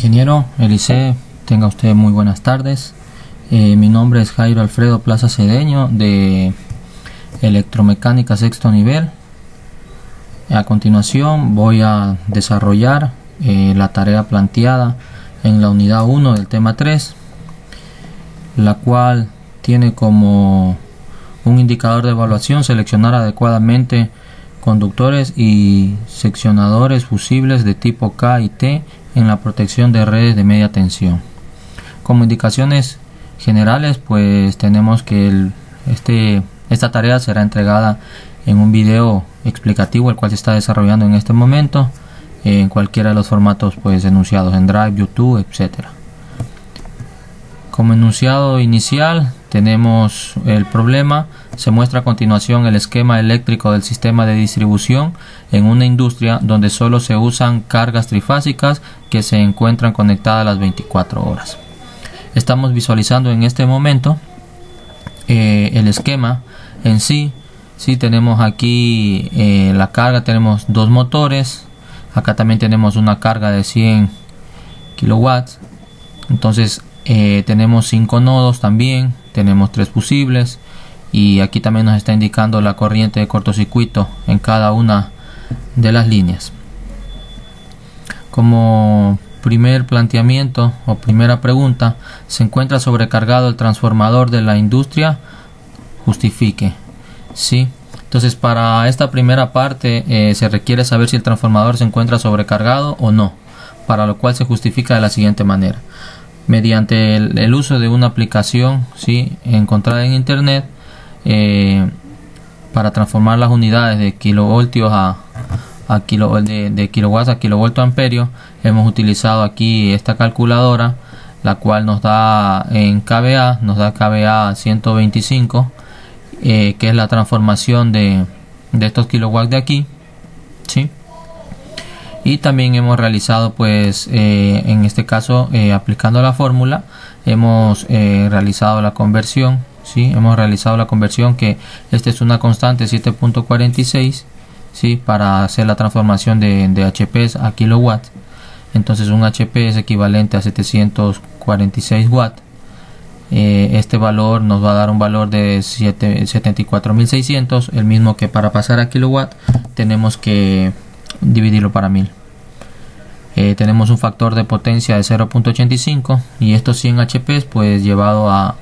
Ingeniero Elisee, tenga usted muy buenas tardes. Mi nombre es Jairo Alfredo Plaza Cedeño de Electromecánica sexto nivel. A continuación voy a desarrollar la tarea planteada en la unidad 1 del tema 3, la cual tiene como un indicador de evaluación seleccionar adecuadamente conductores y seccionadores fusibles de tipo K y T en la protección de redes de media tensión. Como indicaciones generales, pues tenemos que esta tarea será entregada en un video explicativo, el cual se está desarrollando en este momento en cualquiera de los formatos pues enunciados en Drive, YouTube, etcétera. Como enunciado inicial tenemos el problema. Se muestra a continuación el esquema eléctrico del sistema de distribución en una industria donde solo se usan cargas trifásicas que se encuentran conectadas las 24 horas. Estamos visualizando en este momento el esquema en sí. Sí, tenemos aquí la carga, tenemos dos motores. Acá también tenemos una carga de 100 kilowatts. Entonces tenemos 5 nodos también, tenemos 3 fusibles, y aquí también nos está indicando la corriente de cortocircuito en cada una de las líneas. Como primer planteamiento o primera pregunta, ¿se encuentra sobrecargado el transformador de la industria? Justifique. Sí. Entonces, para esta primera parte se requiere saber si el transformador se encuentra sobrecargado o no, para lo cual se justifica de la siguiente manera: mediante el uso de una aplicación encontrada en internet para transformar las unidades de kilovoltios de kilowatts a kilovoltoamperios. Hemos utilizado aquí esta calculadora, la cual nos da en kVA, nos da kVA 125, que es la transformación de estos kilowatts de aquí, ¿sí? Y también hemos realizado pues en este caso aplicando la fórmula hemos realizado la conversión, hemos realizado la conversión, que esta es una constante 7.46, para hacer la transformación de HP a kilowatts. Entonces un HP es equivalente a 746 watts. Este valor nos va a dar un valor de 74.600, el mismo que para pasar a kilowatt tenemos que dividirlo para 1000. Tenemos un factor de potencia de 0.85, y estos 100 HP pues llevado a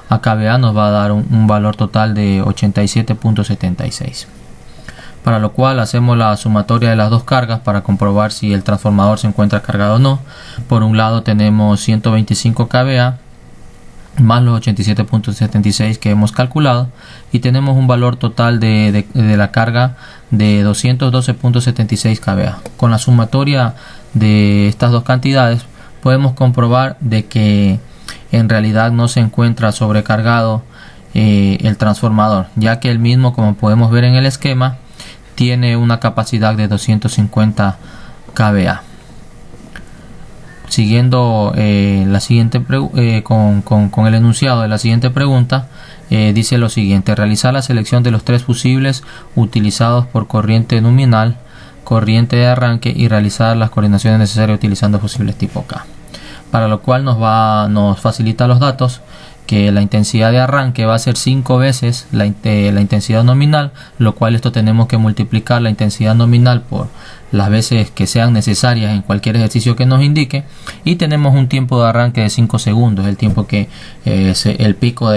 kVA nos va a dar un valor total de 87.76, para lo cual hacemos la sumatoria de las dos cargas para comprobar si el transformador se encuentra cargado o no. Por un lado tenemos 125 kVA más los 87.76 que hemos calculado, y tenemos un valor total de la carga de 212.76 kVA. Con la sumatoria de estas dos cantidades podemos comprobar de que en realidad no se encuentra sobrecargado el transformador, ya que el mismo, como podemos ver en el esquema, tiene una capacidad de 250 kVA. Siguiendo la siguiente con el enunciado de la siguiente pregunta, dice lo siguiente: realizar la selección de los 3 fusibles utilizados por corriente nominal, corriente de arranque, y realizar las coordinaciones necesarias utilizando fusibles tipo K. Para lo cual nos facilita los datos que la intensidad de arranque va a ser 5 veces la intensidad nominal, lo cual esto tenemos que multiplicar la intensidad nominal por las veces que sean necesarias en cualquier ejercicio que nos indique, y tenemos un tiempo de arranque de 5 segundos, el tiempo que el pico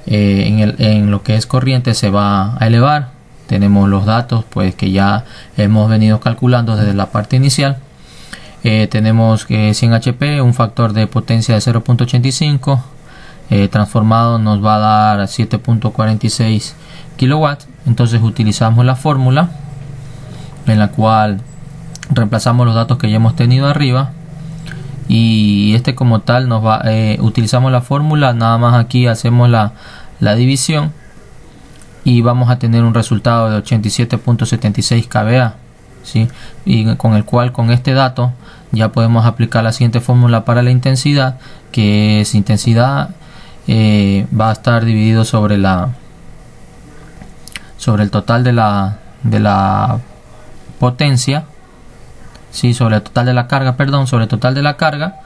en lo que es corriente se va a elevar. Tenemos los datos pues que ya hemos venido calculando desde la parte inicial. Tenemos 100 HP, un factor de potencia de 0.85, transformado nos va a dar 7.46 kilowatts. Entonces utilizamos la fórmula, en la cual reemplazamos los datos que ya hemos tenido arriba, y como tal utilizamos la fórmula. Nada más aquí hacemos la división y vamos a tener un resultado de 87.76 kVA, y con este dato ya podemos aplicar la siguiente fórmula para la intensidad, que es intensidad va a estar dividido sobre el total de la potencia, ¿sí? Sobre el total de la carga, sobre el total de la carga,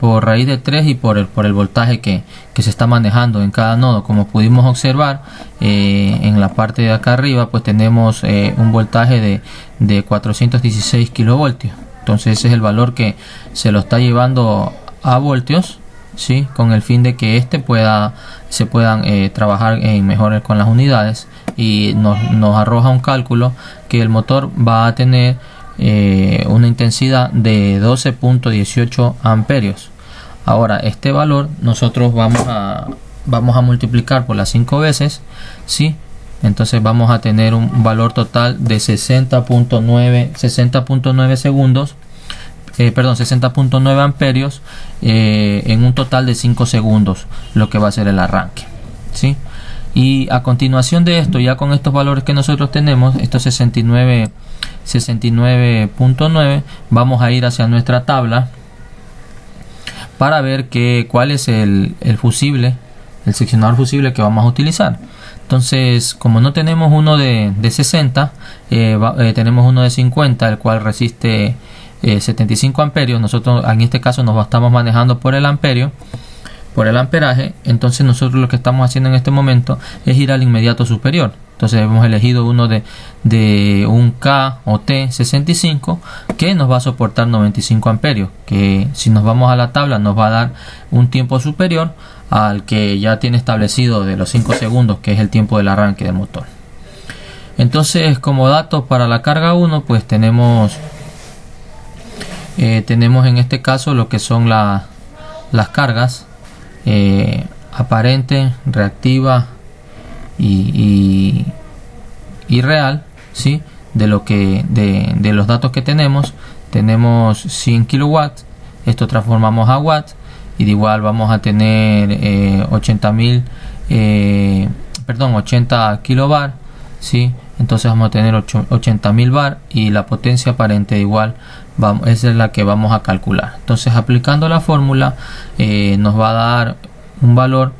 por raíz de 3 y por el voltaje que se está manejando en cada nodo. Como pudimos observar en la parte de acá arriba, pues tenemos un voltaje de 416 kilovoltios. Entonces ese es el valor que se lo está llevando a voltios, ¿sí? Con el fin de que se puedan trabajar mejor con las unidades, y nos arroja un cálculo que el motor va a tener una intensidad de 12.18 amperios. Ahora este valor nosotros vamos a multiplicar por las 5 veces, ¿sí? Entonces vamos a tener un valor total de 60.9 segundos, 60.9 amperios en un total de 5 segundos, lo que va a ser el arranque, ¿sí? Y a continuación de esto, ya con estos valores que nosotros tenemos, estos 69.9, vamos a ir hacia nuestra tabla para ver cuál es el fusible, el seccionador fusible que vamos a utilizar. Entonces, como no tenemos uno de 60, tenemos uno de 50, el cual resiste 75 amperios. Nosotros en este caso nos estamos manejando por el amperio, por el amperaje. Entonces nosotros lo que estamos haciendo en este momento es ir al inmediato superior. Entonces hemos elegido uno de un K o T65 que nos va a soportar 95 amperios, que si nos vamos a la tabla nos va a dar un tiempo superior al que ya tiene establecido de los 5 segundos, que es el tiempo del arranque del motor. Entonces, como datos para la carga 1, pues tenemos en este caso lo que son las cargas aparente, reactiva y real, ¿sí? De los datos que tenemos 100 kilowatts. Esto transformamos a watts, y de igual vamos a tener 80 kilobar, ¿sí? Entonces vamos a tener 80.000 bar, y la potencia aparente igual esa es la que vamos a calcular. Entonces, aplicando la fórmula nos va a dar un valor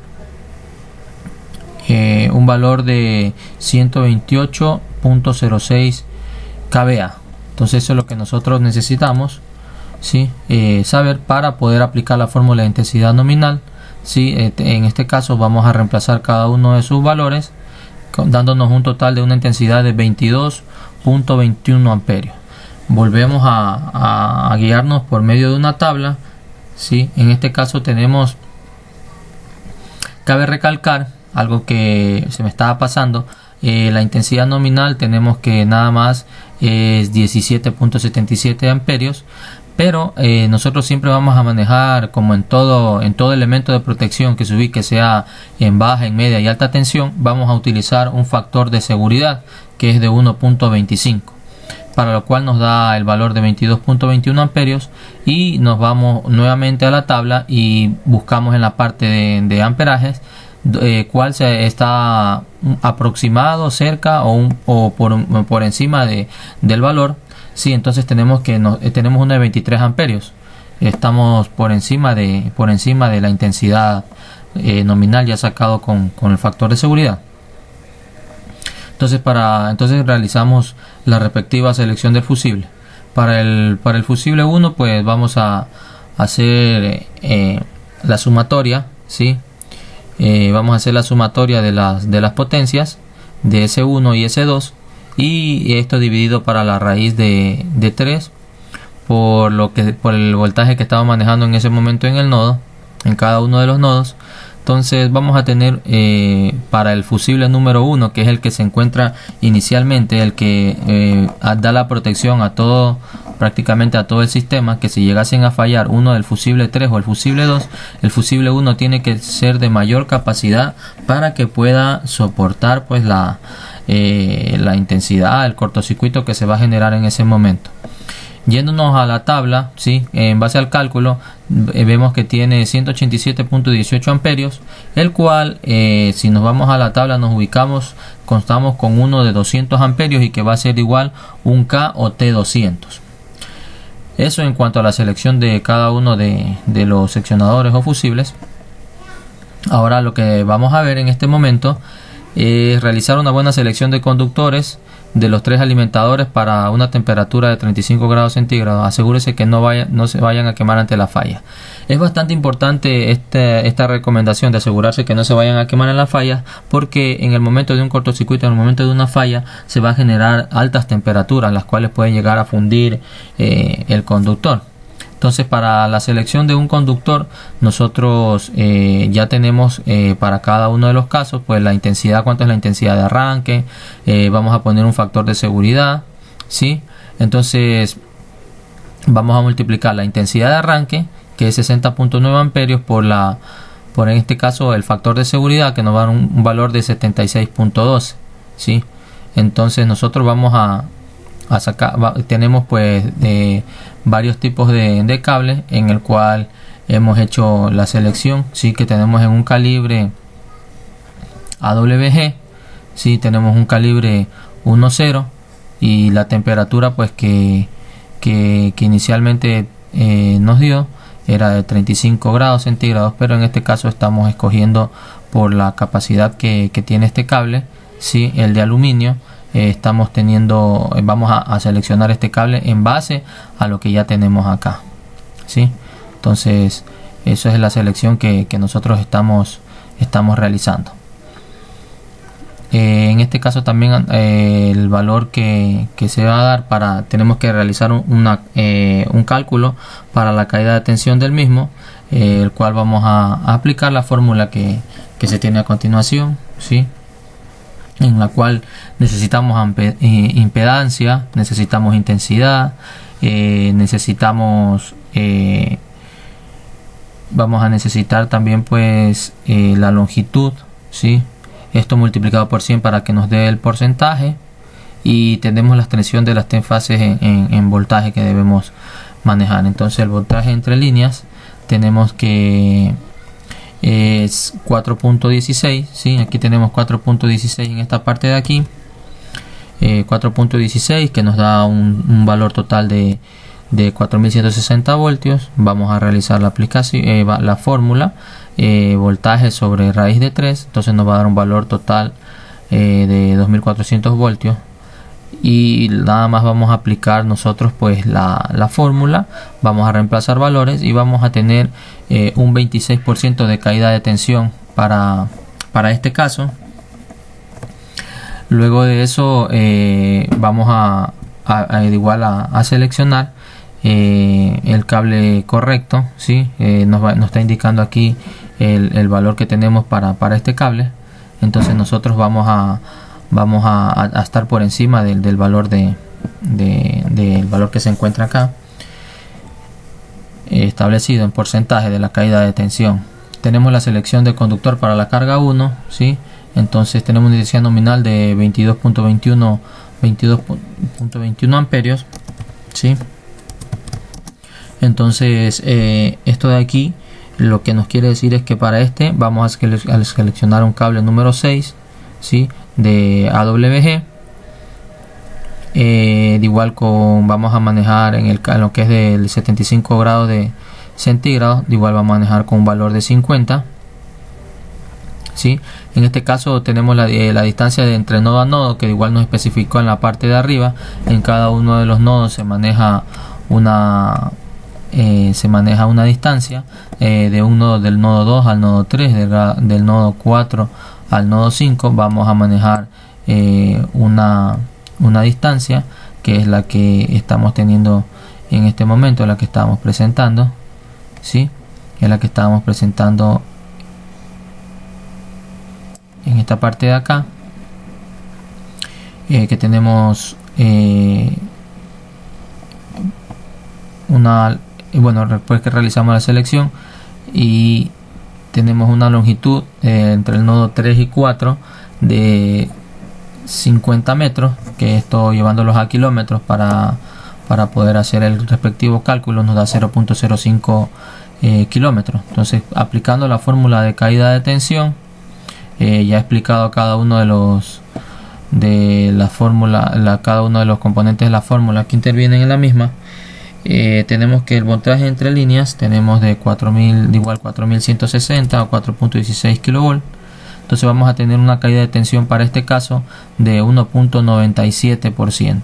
de 128.06 kVA. Entonces eso es lo que nosotros necesitamos, ¿sí? Saber para poder aplicar la fórmula de intensidad nominal, ¿sí? En este caso vamos a reemplazar cada uno de sus valores, dándonos un total de una intensidad de 22.21 amperios. Volvemos a guiarnos por medio de una tabla, ¿sí? En este caso cabe recalcar algo que se me estaba pasando. La intensidad nominal tenemos que nada más es 17.77 amperios, pero nosotros siempre vamos a manejar, como en todo elemento de protección que se ubique, sea en baja, en media y alta tensión, vamos a utilizar un factor de seguridad que es de 1.25, para lo cual nos da el valor de 22.21 amperios, y nos vamos nuevamente a la tabla y buscamos en la parte de amperajes cuál está aproximado, cerca o por encima del valor. Sí, entonces tenemos uno de 23 amperios. Estamos por encima de la intensidad nominal ya sacado con el factor de seguridad. Entonces realizamos la respectiva selección del fusible. Para el fusible 1, pues vamos a hacer la sumatoria, ¿sí? Vamos a hacer la sumatoria de las potencias de S1 y S2, y esto dividido para la raíz de 3 por el voltaje que estaba manejando en ese momento en el nodo, en cada uno de los nodos. Entonces vamos a tener para el fusible número 1, que es el que se encuentra inicialmente, el que da la protección prácticamente a todo el sistema, que si llegasen a fallar uno del fusible 3 o el fusible 2, el fusible 1 tiene que ser de mayor capacidad para que pueda soportar pues la intensidad, el cortocircuito que se va a generar en ese momento. Yéndonos a la tabla, ¿sí? En base al cálculo vemos que tiene 187.18 amperios, el cual si nos vamos a la tabla constamos con uno de 200 amperios, y que va a ser igual un K o T200. Eso en cuanto a la selección de cada uno de los seccionadores o fusibles. Ahora lo que vamos a ver en este momento es realizar una buena selección de conductores de los 3 alimentadores para una temperatura de 35 grados centígrados. Asegúrese que no se vayan a quemar ante la falla. Es bastante importante esta recomendación de asegurarse que no se vayan a quemar en la falla, porque en el momento de un cortocircuito, en el momento de una falla, se va a generar altas temperaturas, las cuales pueden llegar a fundir el conductor. Entonces, para la selección de un conductor, nosotros ya tenemos para cada uno de los casos, pues la intensidad, cuánto es la intensidad de arranque, vamos a poner un factor de seguridad, ¿sí? Entonces, vamos a multiplicar la intensidad de arranque, que es 60.9 amperios, por en este caso el factor de seguridad, que nos va a dar un valor de 76.12, ¿sí? Entonces, nosotros vamos a sacar, tenemos pues varios tipos de cables en el cual hemos hecho la selección, sí, que tenemos en un calibre AWG, sí, tenemos un calibre 1.0 y la temperatura pues que inicialmente nos dio era de 35 grados centígrados, pero en este caso estamos escogiendo por la capacidad que tiene este cable, sí, el de aluminio. Vamos a seleccionar este cable en base a lo que ya tenemos acá, ¿sí? Entonces, eso es la selección que nosotros estamos realizando. En este caso también el valor que se va a dar tenemos que realizar un cálculo para la caída de tensión del mismo, el cual vamos a aplicar la fórmula que se tiene a continuación, ¿sí? En la cual necesitamos impedancia, necesitamos intensidad, vamos a necesitar también pues la longitud, ¿sí? Esto multiplicado por 100 para que nos dé el porcentaje, y tenemos la extensión de las 10 fases en voltaje que debemos manejar. Entonces, el voltaje entre líneas tenemos que es 4.16, ¿sí? Aquí tenemos 4.16 en esta parte de aquí, 4.16, que nos da un valor total de 4160 voltios. Vamos a realizar la aplicación, la fórmula, voltaje sobre raíz de 3, entonces nos va a dar un valor total de 2400 voltios. Y nada más vamos a aplicar nosotros pues la fórmula, vamos a reemplazar valores y vamos a tener un 26% de caída de tensión para este caso. Luego de eso vamos a seleccionar el cable correcto, ¿sí? Nos está indicando aquí el valor que tenemos para este cable. Entonces nosotros vamos a estar por encima del valor del valor que se encuentra acá, establecido en porcentaje de la caída de tensión. Tenemos la selección de conductor para la carga 1, ¿sí? Entonces tenemos una intensidad nominal de 22.21 amperios, ¿sí? Entonces esto de aquí lo que nos quiere decir es que para vamos a seleccionar un cable número 6, ¿sí? De AWG. De igual vamos a manejar en lo que es del 75 grados de centígrados, de igual vamos a manejar con un valor de 50, ¿sí? En este caso tenemos la distancia de entre nodo a nodo, que de igual nos especificó en la parte de arriba. En cada uno de los nodos se maneja una distancia de un nodo, del nodo 2 al nodo 3, del nodo 4 al nodo 5 vamos a manejar una distancia que es la que estamos teniendo en este momento, la que estamos presentando, ¿sí? Es la que estamos presentando en esta parte de acá, que tenemos después que realizamos la selección y tenemos una longitud entre el nodo 3 y 4 de 50 metros, que esto llevándolos a kilómetros para poder hacer el respectivo cálculo nos da 0.05 kilómetros. Entonces, aplicando la fórmula de caída de tensión, ya he explicado cada uno de la fórmula, cada uno de los componentes de la fórmula que intervienen en la misma. Tenemos que el voltaje entre líneas tenemos de 4160 o 4.16 kV, entonces vamos a tener una caída de tensión para este caso de 1.97%.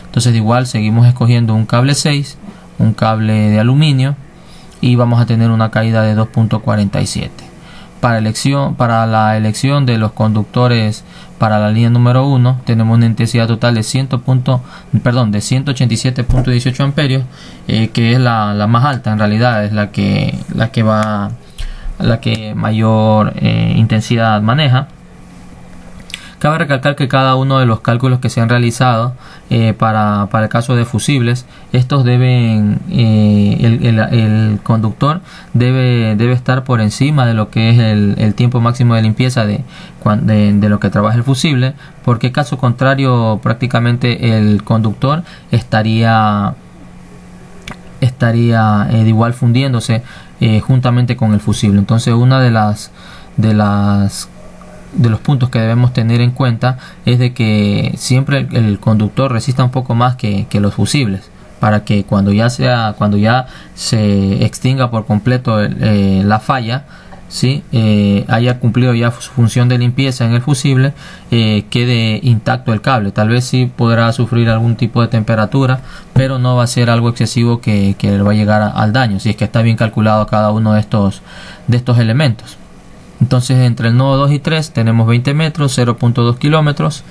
Entonces igual seguimos escogiendo un cable 6, un cable de aluminio, y vamos a tener una caída de 2.47. Para la elección de los conductores para la línea número 1 tenemos una intensidad total de 187.18 amperios, que es la más alta, en realidad es la que mayor intensidad maneja. Cabe recalcar que cada uno de los cálculos que se han realizado para el caso de fusibles, estos deben el conductor debe estar por encima de lo que es el tiempo máximo de limpieza de lo que trabaja el fusible, porque caso contrario prácticamente el conductor estaría de igual fundiéndose juntamente con el fusible. Entonces una de los puntos que debemos tener en cuenta es de que siempre el conductor resista un poco más que los fusibles, para que cuando ya se extinga por completo la falla, ¿sí? Haya cumplido ya su función de limpieza en el fusible, quede intacto el cable. Tal vez sí podrá sufrir algún tipo de temperatura, pero no va a ser algo excesivo que le va a llegar al daño, si es que está bien calculado cada uno de estos elementos. Entonces entre el nodo 2 y 3 tenemos 20 metros, 0.2 kilómetros.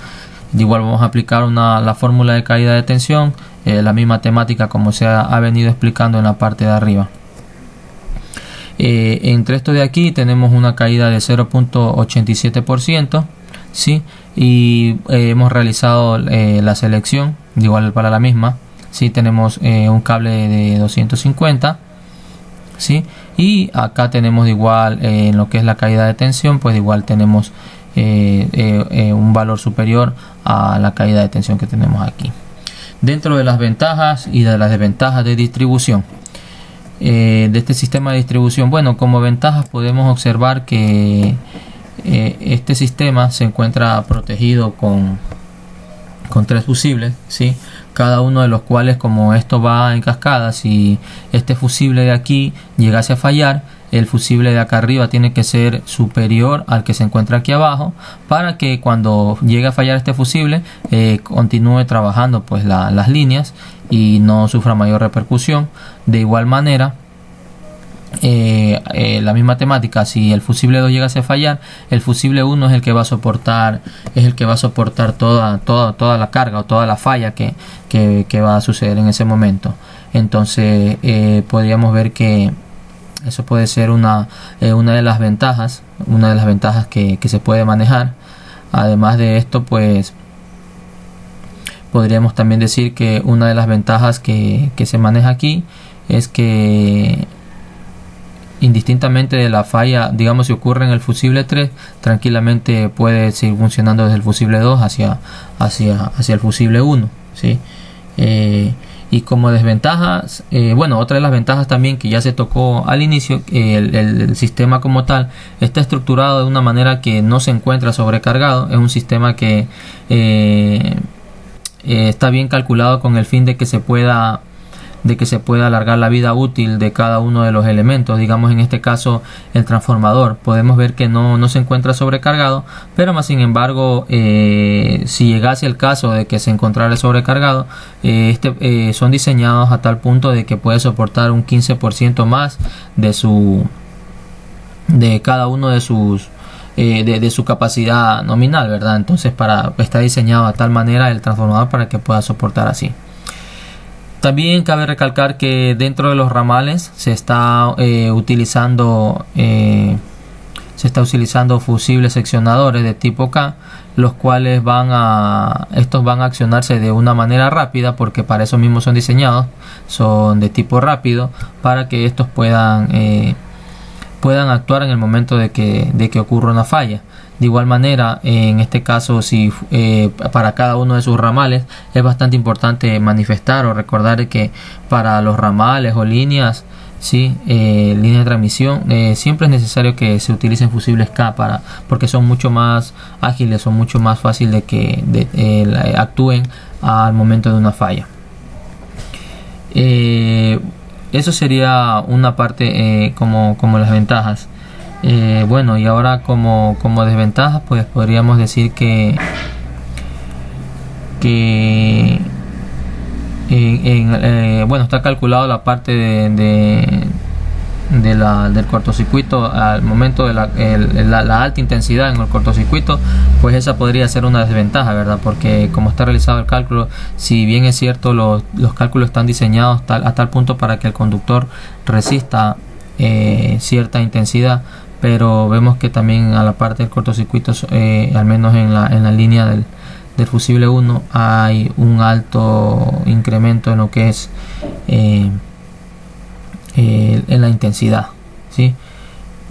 Igual vamos a aplicar la fórmula de caída de tensión, la misma temática como se ha venido explicando en la parte de arriba. Entre esto de aquí tenemos una caída de 0.87%, ¿sí? Y hemos realizado la selección, igual para la misma, ¿sí? Tenemos un cable de 250, ¿sí? Y acá tenemos igual en lo que es la caída de tensión, pues igual tenemos un valor superior a la caída de tensión que tenemos aquí. Dentro de las ventajas y de las desventajas de distribución de este sistema de distribución, bueno, como ventajas podemos observar que este sistema se encuentra protegido con 3 fusibles, ¿sí? Cada uno de los cuales, como esto va en cascada, si este fusible de aquí llegase a fallar, el fusible de acá arriba tiene que ser superior al que se encuentra aquí abajo, para que cuando llegue a fallar este fusible continúe trabajando pues las líneas y no sufra mayor repercusión. De igual manera, la misma temática, si el fusible 2 llegase a fallar, el fusible 1 es el que va a soportar toda la carga o toda la falla que va a suceder en ese momento. Entonces podríamos ver que eso puede ser una de las ventajas que se puede manejar. Además de esto, pues podríamos también decir que una de las ventajas que se maneja aquí es que indistintamente de la falla, digamos, si ocurre en el fusible 3, tranquilamente puede seguir funcionando desde el fusible 2 hacia el fusible 1, ¿sí? Y como desventajas, bueno, otra de las ventajas también que ya se tocó al inicio, el sistema como tal está estructurado de una manera que no se encuentra sobrecargado. Es un sistema que está bien calculado con el fin de que se pueda alargar la vida útil de cada uno de los elementos. Digamos, en este caso el transformador, podemos ver que no se encuentra sobrecargado, pero más sin embargo, si llegase el caso de que se encontrara sobrecargado, son diseñados a tal punto de que puede soportar un 15% más de cada uno de sus de su capacidad nominal, ¿verdad? Entonces está diseñado a tal manera el transformador para que pueda soportar así. También cabe recalcar que dentro de los ramales se está utilizando fusibles seccionadores de tipo K, los cuales van a accionarse de una manera rápida, porque para eso mismo son diseñados, son de tipo rápido, para que estos puedan actuar en el momento de que ocurra una falla. De igual manera, en este caso, si para cada uno de sus ramales es bastante importante manifestar o recordar que para los ramales o líneas, ¿sí? Líneas de transmisión, siempre es necesario que se utilicen fusibles K porque son mucho más ágiles, son mucho más fácil de que actúen al momento de una falla. Eso sería una parte como las ventajas. Bueno, y ahora como desventaja, pues podríamos decir que bueno, está calculado la parte del cortocircuito al momento de la alta intensidad en el cortocircuito, pues esa podría ser una desventaja, ¿verdad? Porque como está realizado el cálculo, si bien es cierto, los cálculos están diseñados a tal punto para que el conductor resista cierta intensidad, pero vemos que también a la parte del cortocircuito, al menos en la línea del fusible 1, hay un alto incremento en lo que es en la intensidad, ¿sí?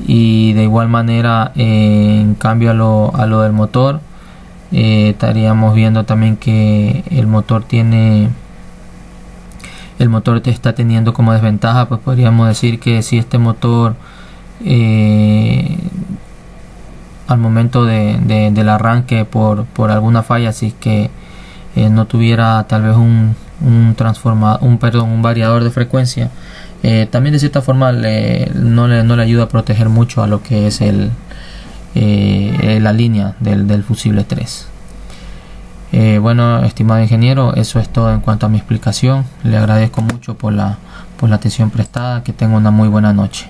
Y de igual manera, en cambio a lo del motor, estaríamos viendo también que el motor te está teniendo como desventaja, pues podríamos decir que si este motor al momento del arranque por alguna falla, si es que no tuviera tal vez un variador de frecuencia, también de cierta forma no le ayuda a proteger mucho a lo que es la línea del fusible 3. Bueno, estimado ingeniero, eso es todo en cuanto a mi explicación. Le agradezco mucho por la atención prestada. Que tenga una muy buena noche.